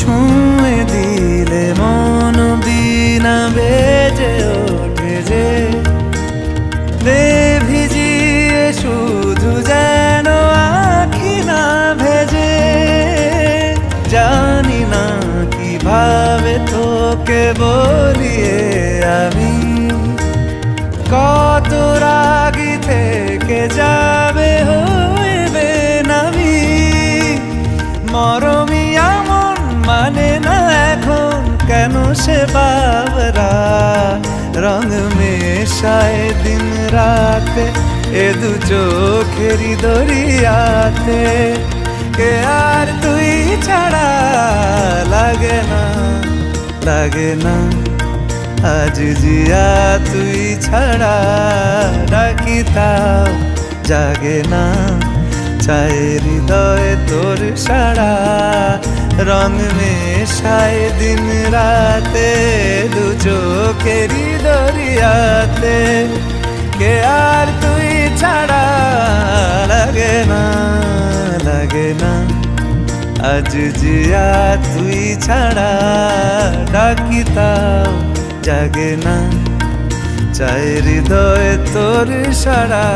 ছুঁয়ে দিলে মন বিনা বেজে ওঠে যে ভিজিয়ে শুধু যেন আখি না ভেজে। জানি না কিভাবে তোকে বলিয়ে আমি কত রাগি থেকে যাবে হইবে নামি। মরমি এমন মানে না এখন কেন সে বাবরা রং মেশায় দিন রাতে এ দু চোখেরই দরিয়াতে। কে আর তুই ছাড়া লাগে না লাগে না আজ জিয়া তুই ছাড়া ডাকি তাও জাগে না। চায় হৃদয় তোর সারা রং মেশায় দিন রাতে দু চোখেরই দরিয়াতে। কে আর তুই ছাড়া লাগে না লাগে না আজ জিয়া তুই ছাড়া ডাকি তাও জাগে না। চায় হৃদয় তোর সারা